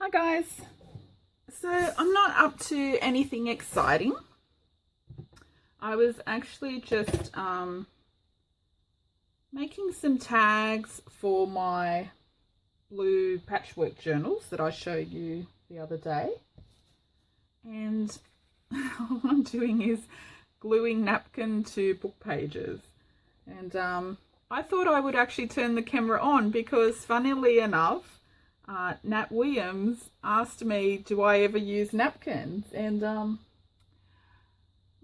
Hi guys, so I'm not up to anything exciting. I was actually just making some tags for my blue patchwork journals that I showed you the other day, and all I'm doing is gluing napkin to book pages. And I thought I would actually turn the camera on because, funnily enough, Nat Williams asked me, do I ever use napkins? And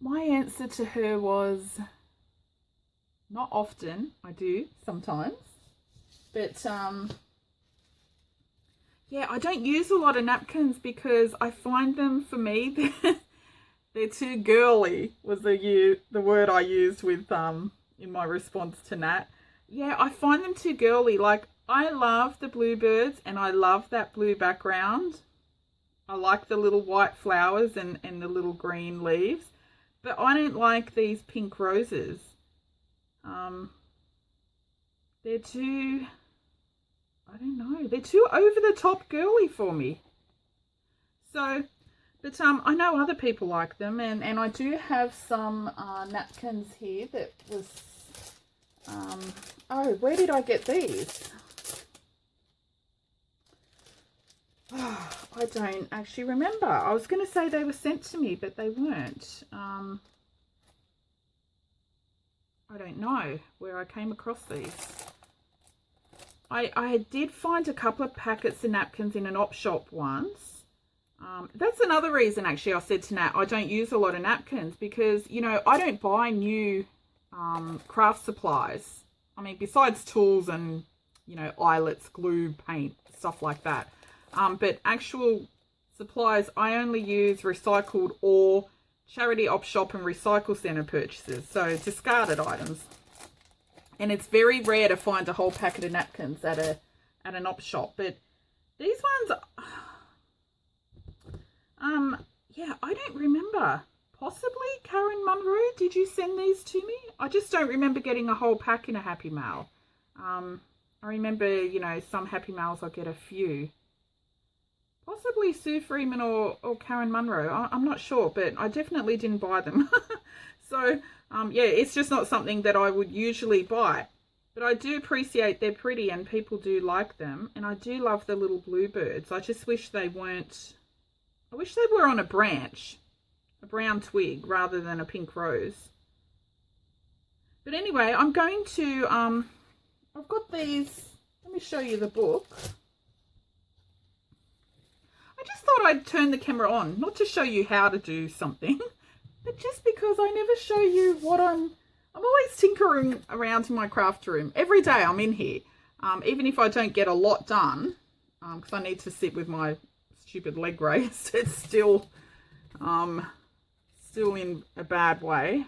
my answer to her was, not often. I do sometimes, but yeah, I don't use a lot of napkins because I find them, for me, they're too girly, was the word I used with in my response to Nat. Yeah, I find them too girly. Like, I love the bluebirds and I love that blue background. I like the little white flowers and the little green leaves, but I don't like these pink roses. They're too, I don't know, they're too over the top girly for me. So, but I know other people like them, and I do have some napkins here that was, oh, where did I get these? Oh, I don't actually remember. I was going to say they were sent to me, but they weren't. I don't know where I came across these. I did find a couple of packets of napkins in an op shop once. That's another reason, actually, I said to Nat, I don't use a lot of napkins because, you know, I don't buy new craft supplies. I mean, besides tools and, you know, eyelets, glue, paint, stuff like that. But actual supplies, I only use recycled or charity op shop and recycle centre purchases, so discarded items. And it's very rare to find a whole packet of napkins at an op shop. But these ones, yeah, I don't remember. Possibly Karen Munro, did you send these to me? I just don't remember getting a whole pack in a Happy Mail. I remember, you know, some Happy Mails I'll get a few. Possibly Sue Freeman or Karen Munro. I'm not sure, but I definitely didn't buy them. So, yeah, it's just not something that I would usually buy. But I do appreciate they're pretty and people do like them. And I do love the little bluebirds. I just wish they weren't... I wish they were on a branch, a brown twig, rather than a pink rose. But anyway, I'm going to... I've got these... Let me show you the book. I just thought I'd turn the camera on, not to show you how to do something, but just because I never show you what I'm always tinkering around in my craft room. Every day I'm in here, even if I don't get a lot done, because I need to sit with my stupid leg raised. It's still in a bad way.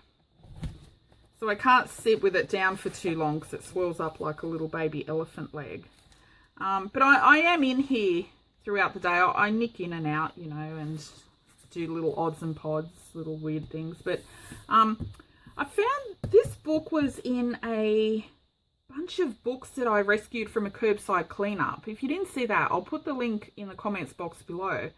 So I can't sit with it down for too long because it swells up like a little baby elephant leg. But I am in here throughout the day. I nick in and out, you know, and do little odds and pods, little weird things. But I found this book was in a bunch of books that I rescued from a curbside cleanup. If you didn't see that, I'll put the link in the comments box below.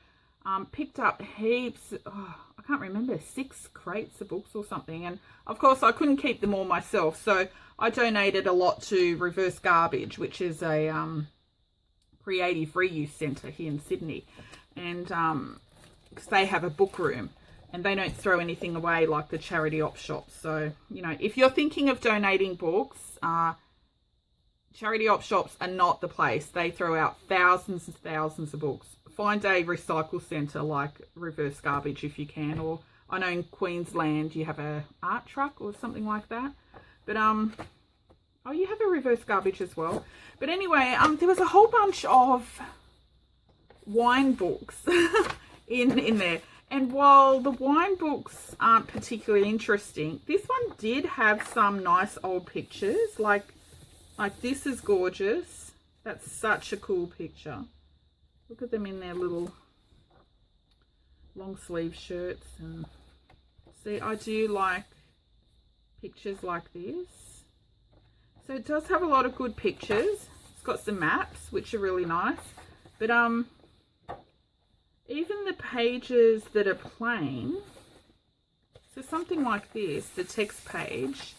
Picked up heaps, I can't remember, 6 crates of books or something. And of course I couldn't keep them all myself, so I donated a lot to Reverse Garbage, which is a creative reuse centre here in Sydney, and because they have a book room and they don't throw anything away like the charity op shops. So, you know, if you're thinking of donating books, charity op shops are not the place. They throw out thousands and thousands of books. Find a recycle centre like Reverse Garbage if you can, or I know in Queensland you have a art truck or something like that. But oh, you have a Reverse Garbage as well. But anyway, there was a whole bunch of wine books in there. And while the wine books aren't particularly interesting, this one did have some nice old pictures. Like this is gorgeous. That's such a cool picture. Look at them in their little long sleeve shirts. And see, I do like pictures like this. So it does have a lot of good pictures. It's got some maps, which are really nice. But even the pages that are plain, so something like this, the text page,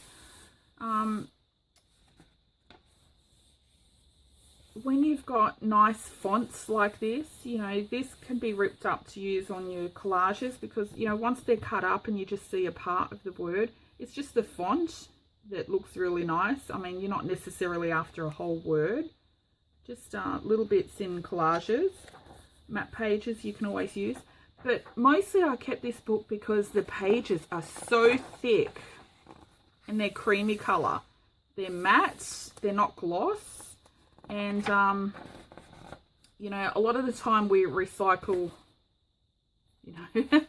when you've got nice fonts like this, you know, this can be ripped up to use on your collages, because, you know, once they're cut up and you just see a part of the word, it's just the font that looks really nice. I mean, you're not necessarily after a whole word, just little bits in collages. Map pages you can always use, but mostly I kept this book because the pages are so thick and they're creamy color. They're matte, they're not gloss, and you know, a lot of the time we recycle, you know,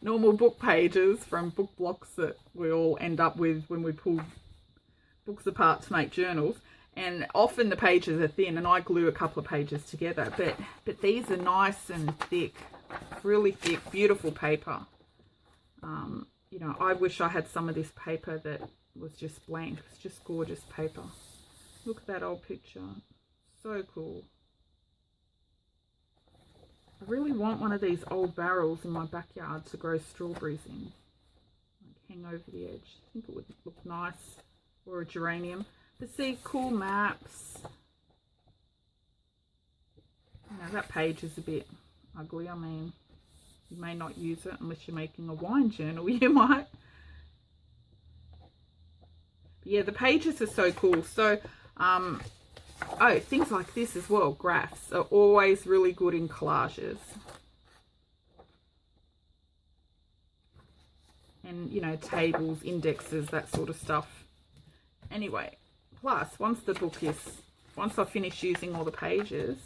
normal book pages from book blocks that we all end up with when we pull books apart to make journals. And often the pages are thin, and I glue a couple of pages together. But these are nice and thick, really thick, beautiful paper. You know, I wish I had some of this paper that was just blank. It's just gorgeous paper. Look at that old picture. So cool. I really want one of these old barrels in my backyard to grow strawberries in. Like hang over the edge. I think it would look nice. Or a geranium. But see, cool maps. You know, that page is a bit ugly. I mean, you may not use it unless you're making a wine journal. You might. But yeah, the pages are so cool. So, oh, things like this as well. Graphs are always really good in collages. And, you know, tables, indexes, that sort of stuff. Anyway. Plus, once I finish using all the pages,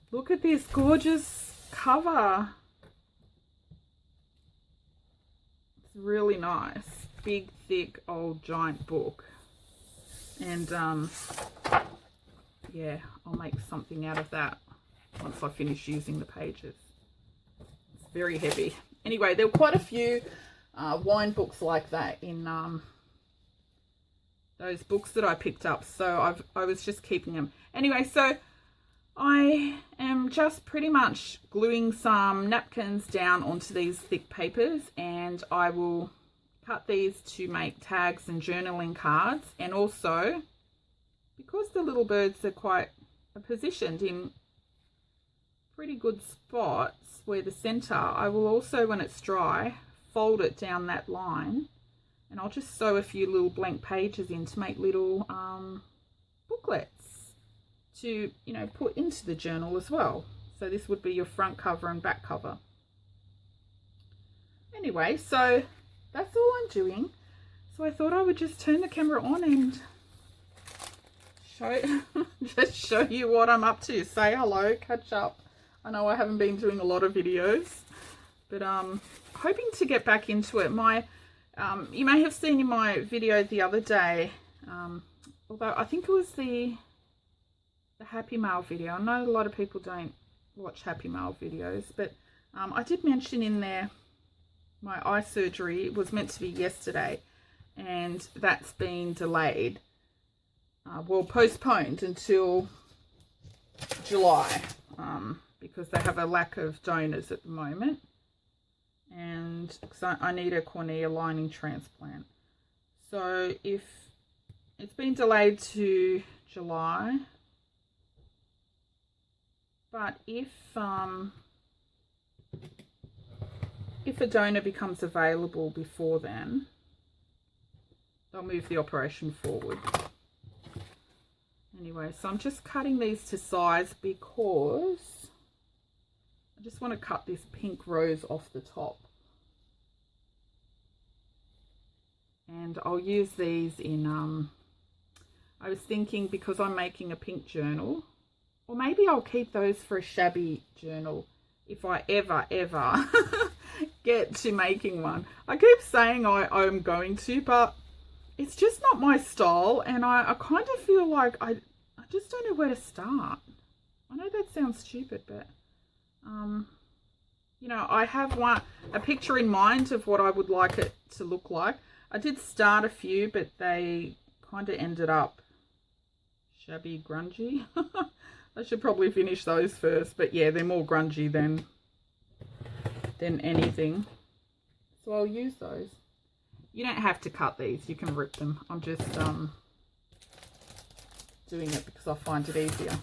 look at this gorgeous cover. It's really nice. Big, thick, old, giant book. And, yeah, I'll make something out of that once I finish using the pages. It's very heavy. Anyway, there were quite a few wine books like that in... those books that I picked up, so I was just keeping them. Anyway, so I am just pretty much gluing some napkins down onto these thick papers, and I will cut these to make tags and journaling cards. And also, because the little birds are quite positioned in pretty good spots where the center, I will also, when it's dry, fold it down that line. And I'll just sew a few little blank pages in to make little booklets to, you know, put into the journal as well. So this would be your front cover and back cover. Anyway, so that's all I'm doing. So I thought I would just turn the camera on and just show you what I'm up to. Say hello, catch up. I know I haven't been doing a lot of videos, but hoping to get back into it. You may have seen in my video the other day, although I think it was the Happy Mail video. I know a lot of people don't watch Happy Mail videos, but I did mention in there my eye surgery was meant to be yesterday, and that's been delayed, well, postponed until July, because they have a lack of donors at the moment. And I need a cornea lining transplant. So if it's been delayed to July, but if a donor becomes available before then, they'll move the operation forward. Anyway, so I'm just cutting these to size because I just want to cut this pink rose off the top. And I'll use these in, I was thinking, because I'm making a pink journal, or maybe I'll keep those for a shabby journal if I ever get to making one. I keep saying I'm going to, but it's just not my style, and I kind of feel like I just don't know where to start. I know that sounds stupid, but you know, I have a picture in mind of what I would like it to look like. I did start a few, but they kind of ended up shabby, grungy. I should probably finish those first, but yeah, they're more grungy than than anything. So I'll use those. You don't have to cut these, you can rip them. I'm just doing it because I find it easier.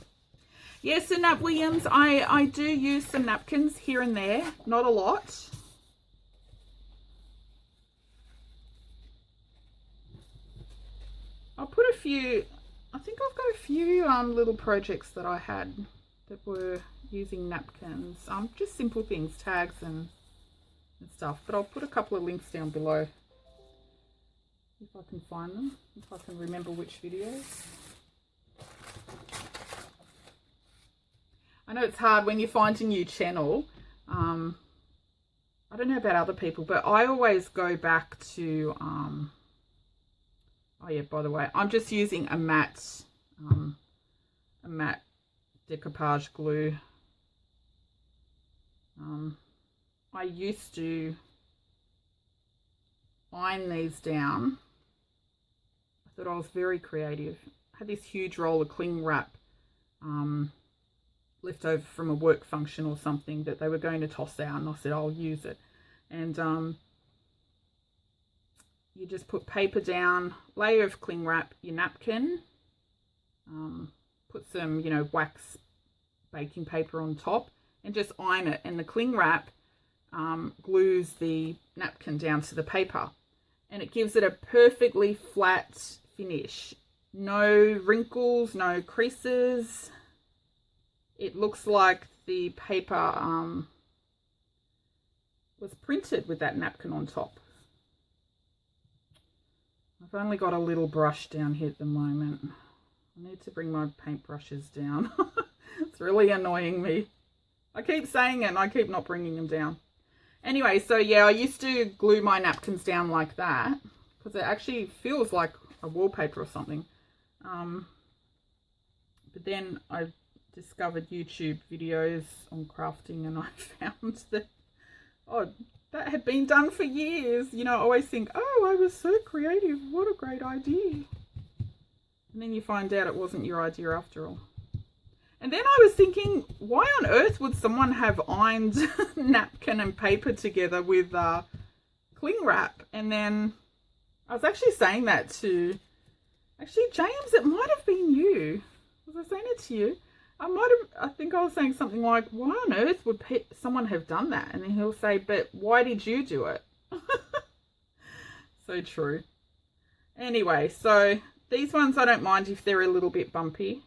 Yes, so Nat Williams, I do use some napkins here and there, not a lot. I'll put a few, I think I've got a few little projects that I had that were using napkins. Just simple things, tags and stuff. But I'll put a couple of links down below if I can find them, if I can remember which videos. I know it's hard when you find a new channel. I don't know about other people, but I always go back to, oh yeah, by the way, I'm just using a matte decoupage glue. I used to iron these down. I thought I was very creative. I had this huge roll of cling wrap left over from a work function or something that they were going to toss out, and I said I'll use it. And you just put paper down, layer of cling wrap, your napkin, put some, you know, wax baking paper on top, and just iron it. And the cling wrap glues the napkin down to the paper, and it gives it a perfectly flat finish. No wrinkles, no creases. It looks like the paper was printed with that napkin on top. I've only got a little brush down here at the moment. I need to bring my paintbrushes down. It's really annoying me. I keep saying it and I keep not bringing them down. Anyway, so yeah, I used to glue my napkins down like that because it actually feels like a wallpaper or something. But then I discovered YouTube videos on crafting, and I found that, oh, that had been done for years. You know, I always think, oh, I was so creative. What a great idea. And then you find out it wasn't your idea after all. And then I was thinking, why on earth would someone have ironed napkin and paper together with cling wrap? And then I was actually saying that to, actually, James, it might have been you. Was I saying it to you? I think I was saying something like, why on earth would someone have done that? And then he'll say, but why did you do it? So true. Anyway, so these ones I don't mind if they're a little bit bumpy.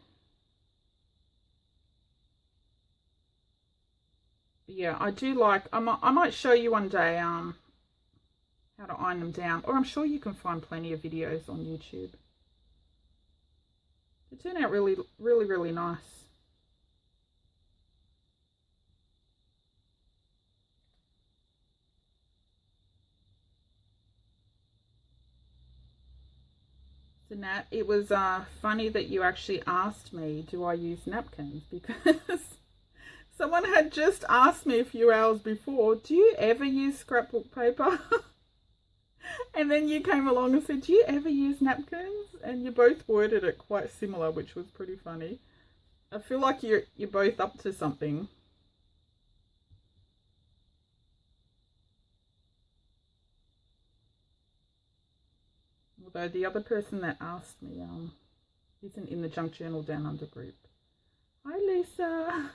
But yeah, I do like, I might show you one day how to iron them down. Or I'm sure you can find plenty of videos on YouTube. They turn out really, really, really nice. So Nat, it was funny that you actually asked me, do I use napkins? Because someone had just asked me a few hours before, do you ever use scrapbook paper? And then you came along and said, do you ever use napkins? And you both worded it quite similar, which was pretty funny. I feel like you're both up to something. Although the other person that asked me isn't in the Junk Journal Down Under group. Hi, Lisa.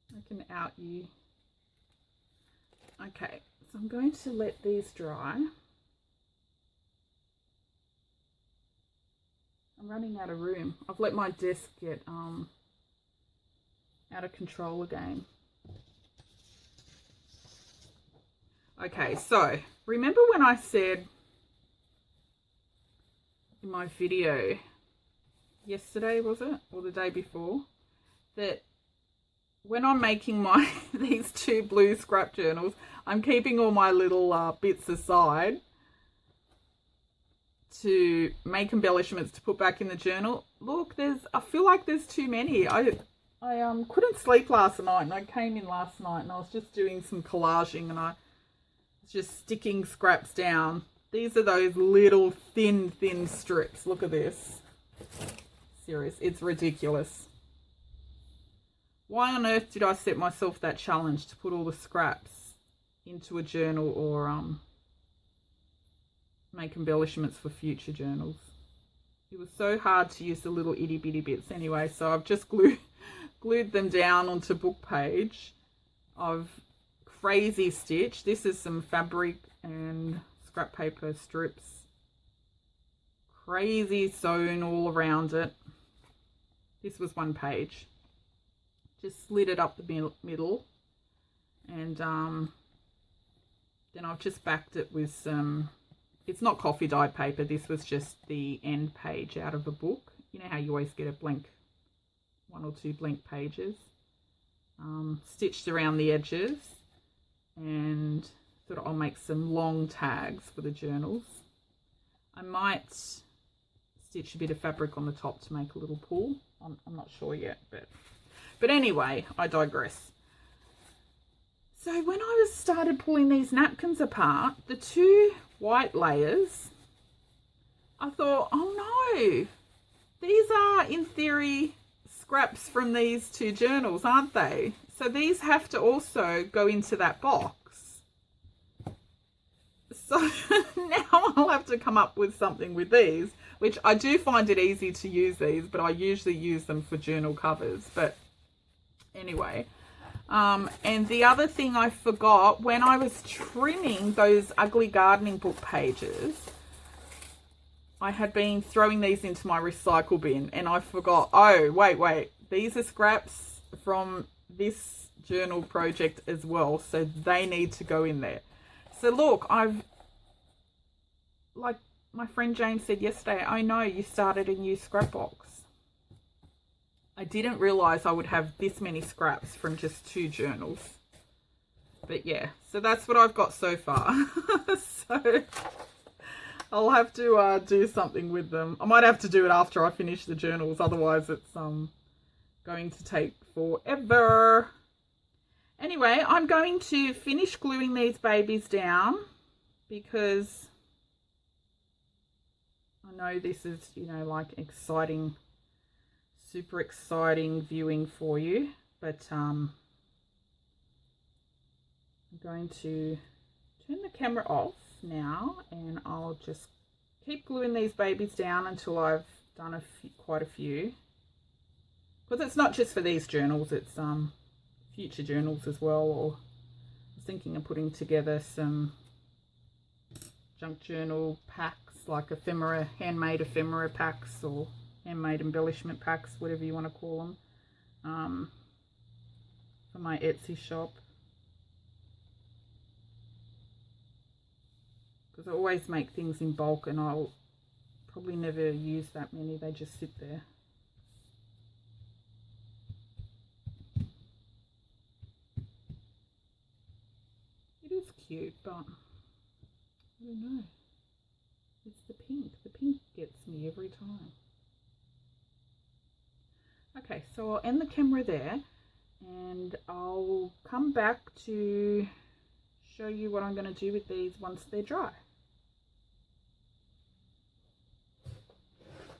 I can out you. Okay, so I'm going to let these dry. I'm running out of room. I've let my desk get out of control again. Okay, so remember when I said in my video yesterday, was it, or the day before, that when I'm making these two blue scrap journals, I'm keeping all my little bits aside to make embellishments to put back in the journal. Look, I feel like there's too many. I couldn't sleep last night, and I came in last night and I was just doing some collaging, and I was just sticking scraps down. These are those little thin strips. Look at this. Serious, it's ridiculous. why on earth did I set myself that challenge to put all the scraps into a journal or make embellishments for future journals? It was so hard to use the little itty bitty bits anyway, so I've just glued them down onto book page. I've crazy stitch. This is some fabric and scrap paper strips. Crazy sewn all around it. This was one page. Just slid it up the middle, and then I've just backed it with some, it's not coffee dyed paper, this was just the end page out of a book. You know how you always get a blank, 1 or 2 blank pages. Stitched around the edges, and thought I'll make some long tags for the journals. I might stitch a bit of fabric on the top to make a little pull. I'm not sure yet, but anyway, I digress. So when I started pulling these napkins apart, the 2 white layers, I thought, oh no, these are in theory scraps from these 2 journals, aren't they? So these have to also go into that box. So now I'll have to come up with something with these, which I do find it easy to use these, but I usually use them for journal covers. But anyway, and the other thing I forgot, when I was trimming those ugly gardening book pages, I had been throwing these into my recycle bin, and I forgot, oh, wait, these are scraps from this journal project as well, so they need to go in there. So look, like my friend James said yesterday, I know you started a new scrap box. I didn't realise I would have this many scraps from just 2 journals. But yeah, so that's what I've got so far. So I'll have to do something with them. I might have to do it after I finish the journals, otherwise it's going to take forever. Anyway, I'm going to finish gluing these babies down because I know this is, you know, like exciting, super exciting viewing for you, but I'm going to turn the camera off now, and I'll just keep gluing these babies down until I've done quite a few, because it's not just for these journals, it's future journals as well. Or I was thinking of putting together some junk journal packs, like ephemera, handmade ephemera packs, or handmade embellishment packs, whatever you want to call them, for my Etsy shop. Because I always make things in bulk, and I'll probably never use that many, they just sit there. It is cute, but I don't know. It's the pink. The pink gets me every time. Okay, so I'll end the camera there, and I'll come back to show you what I'm going to do with these once they're dry.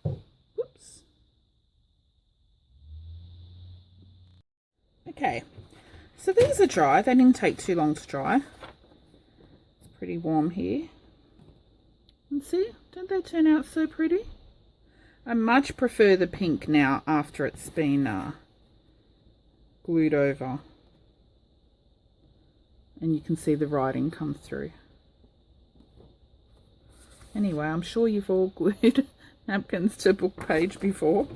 Oops. Okay, so these are dry. They didn't take too long to dry. It's pretty warm here. And see, don't they turn out so pretty? I much prefer the pink now after it's been glued over. And you can see the writing come through. Anyway, I'm sure you've all glued napkins to book page before.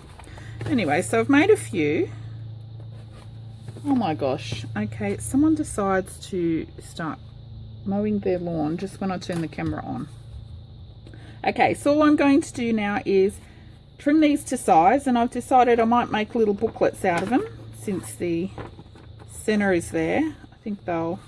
Anyway, so I've made a few. Oh my gosh. Okay, someone decides to start mowing their lawn just when I turn the camera on. Okay, so all I'm going to do now is trim these to size, and I've decided I might make little booklets out of them since the center is there. I think they'll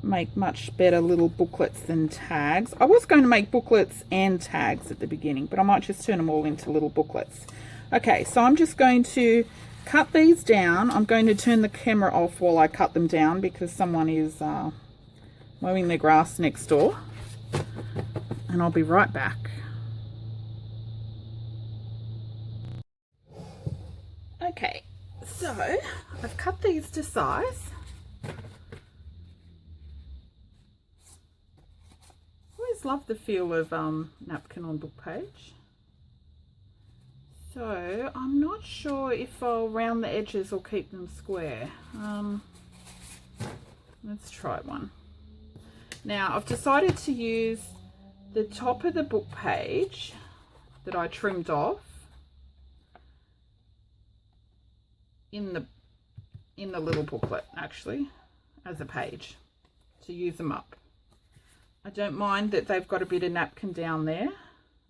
make much better little booklets than tags. I was going to make booklets and tags at the beginning, but I might just turn them all into little booklets. Okay, so I'm just going to cut these down. I'm going to turn the camera off while I cut them down because someone is mowing their grass next door, and I'll be right back. Okay, So I've cut these to size. Always love the feel of napkin on book page. So I'm not sure if I'll round the edges or keep them square. Let's try one. Now I've decided to use the top of the book page that I trimmed off in the little booklet, actually, as a page to use them up. I don't mind that they've got a bit of napkin down there.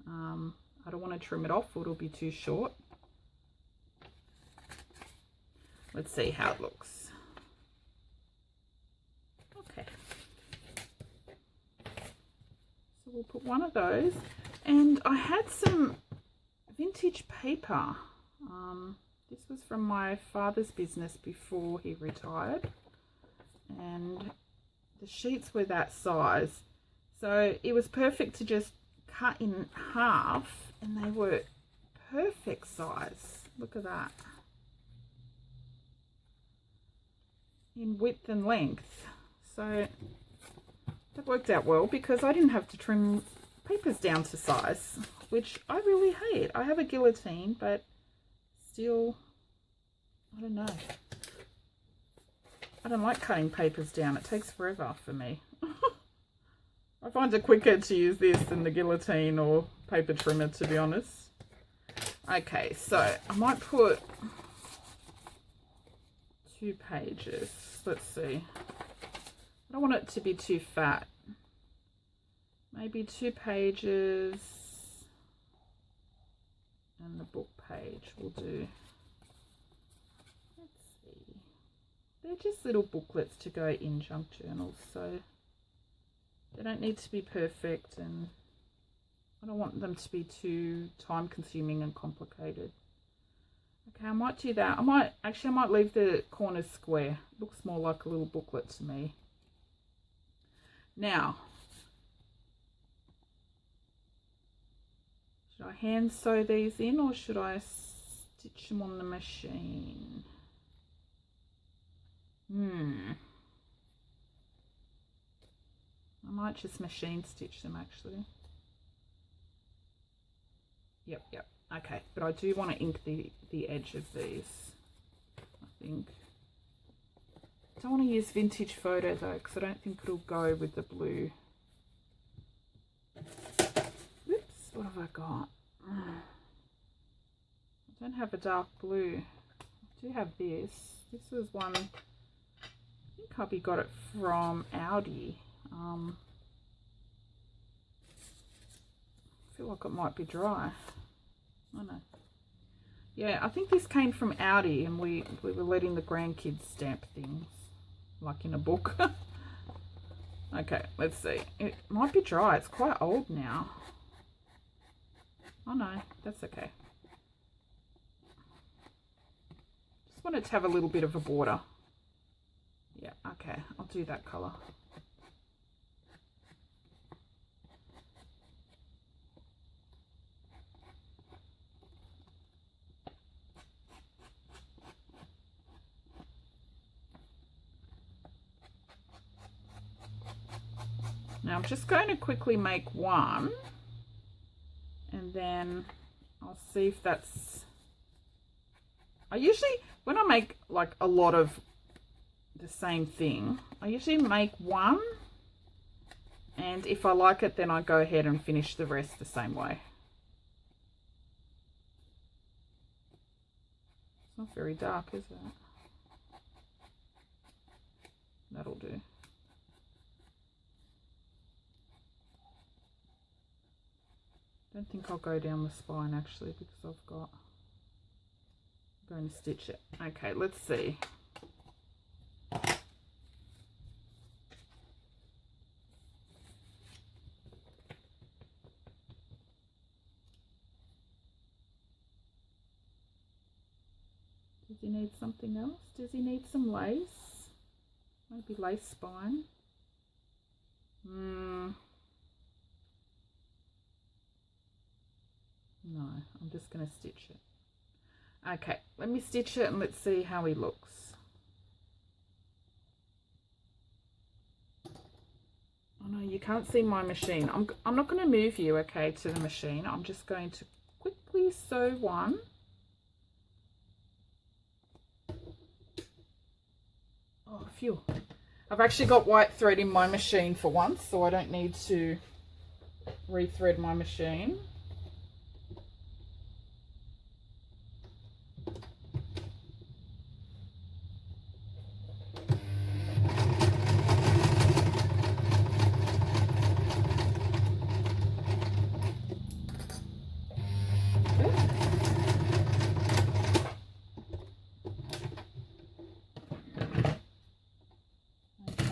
I don't want to trim it off or it'll be too short. Let's see how it looks. Okay. So we'll put one of those. And I had some vintage paper. This was from my father's business before he retired. And the sheets were that size. So it was perfect to just cut in half, and they were perfect size. Look at that. In width and length. So that worked out well because I didn't have to trim papers down to size, which I really hate. I have a guillotine, but still, I don't know. I don't like cutting papers down. It takes forever for me. I find it quicker to use this than the guillotine or paper trimmer, to be honest. Okay, so I might put 2 pages. Let's see. I don't want it to be too fat. Maybe 2 pages and the book page will do. Let's see. They're just little booklets to go in junk journals, so they don't need to be perfect, and I don't want them to be too time consuming and complicated. Okay, I might do that. I might leave the corners square. It looks more like a little booklet to me. Now, should I hand sew these in or should I stitch them on the machine? I might just machine stitch them actually. Yep. Okay, but I do want to ink the edge of these, I think. I don't want to use vintage photo though, because I don't think it'll go with the blue. Oops, what have I got? I don't have a dark blue. I do have this. This was one, I think hubby got it from Aldi. I feel like it might be dry. I don't know. Yeah, I think this came from Aldi, and we were letting the grandkids stamp things, like in a book. Okay, let's see. It might be dry. It's quite old now. Oh no, that's okay. Just want it to have a little bit of a border. Yeah, okay, I'll do that colour. Now I'm just going to quickly make one, and then I'll see if that's, I usually, when I make like a lot of the same thing, I usually make one, and if I like it, then I go ahead and finish the rest the same way. It's not very dark, is it? That'll do. I don't think I'll go down the spine actually, because I'm going to stitch it. Okay, let's see. Does he need something else? Does he need some lace? Maybe lace spine? No, I'm just going to stitch it. Okay, let me stitch it and let's see how he looks. Oh no, you can't see my machine. I'm not going to move you, okay, to the machine. I'm just going to quickly sew one. Oh, phew. I've actually got white thread in my machine for once, so I don't need to rethread my machine.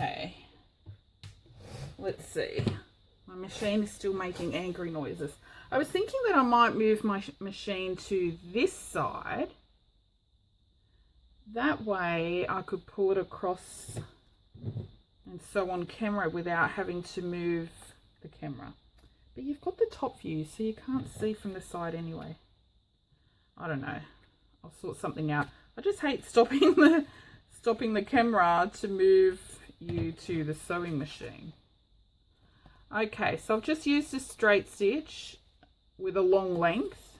Okay, let's see. My machine is still making angry noises. I was thinking that I might move my machine to this side. That way I could pull it across and sew on camera without having to move the camera. But you've got the top view, so you can't see from the side anyway. I don't know. I'll sort something out. I just hate stopping the camera to move you to the sewing machine. Okay, so I've just used a straight stitch with a long length.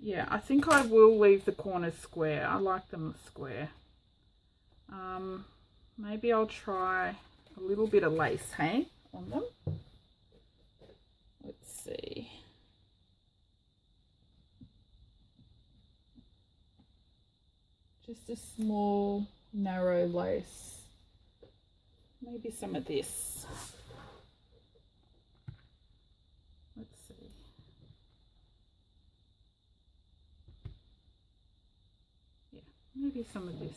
Yeah, I think I will leave the corners square. I like them square. Maybe I'll try a little bit of lace, hey, on them. Let's see. Just a small, narrow lace. Maybe some of this. Let's see. Yeah, maybe some of this.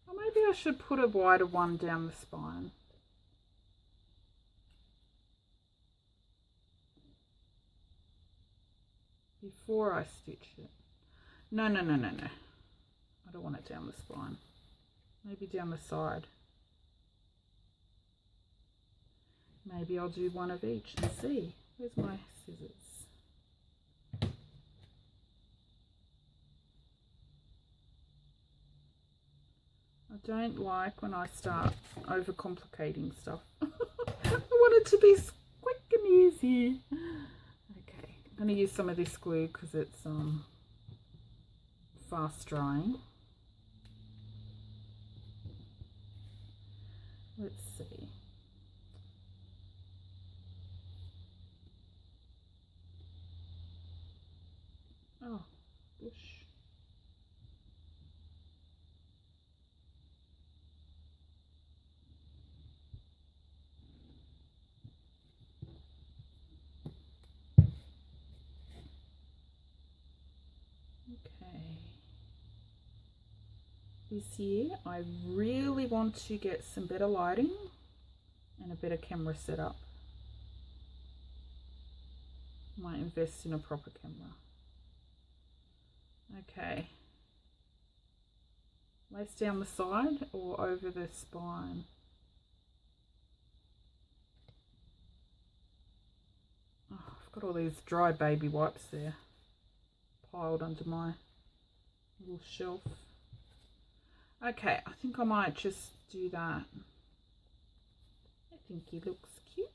Or maybe I should put a wider one down the spine. Before I stitch it. No. I don't want it down the spine. Maybe down the side. Maybe I'll do one of each and see. Where's my scissors? I don't like when I start overcomplicating stuff. I want it to be quick and easy. Okay, I'm going to use some of this glue because it's fast drying. Let's see. Oh, bush. Okay. This year I really want to get some better lighting and a better camera setup. Might invest in a proper camera. Okay. Lace down the side or over the spine? Oh, I've got all these dry baby wipes there piled under my little shelf. Okay, I think I might just do that. I think he looks cute.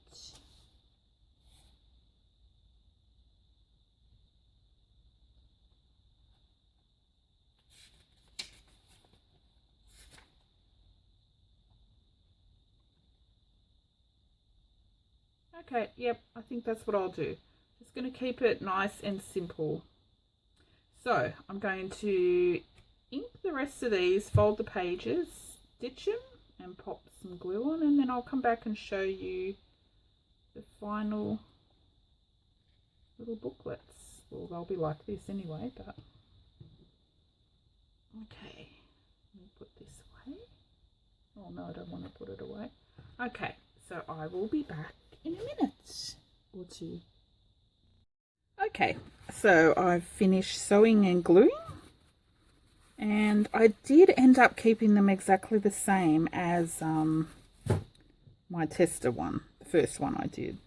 Okay, yep, I think that's what I'll do. Just going to keep it nice and simple. So I'm going to ink the rest of these, fold the pages, stitch them and pop some glue on, and then I'll come back and show you the final little booklets. Well, they'll be like this anyway, but okay, let me put this away. Oh no, I don't want to put it away. Okay, so I will be back in a minute or two. Okay, so I've finished sewing and gluing, and I did end up keeping them exactly the same as my tester one, the first one I did.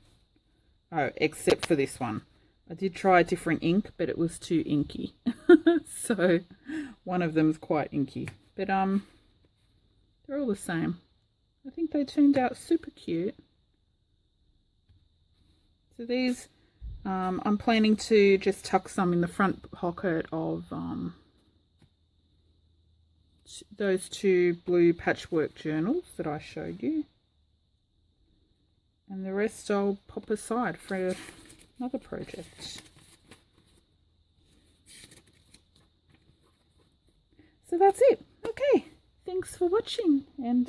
Oh, except for this one. I did try a different ink, but it was too inky. So one of them's quite inky. But they're all the same. I think they turned out super cute. So these, I'm planning to just tuck some in the front pocket of those 2 blue patchwork journals that I showed you. And the rest I'll pop aside for another project. So that's it. Okay, thanks for watching, and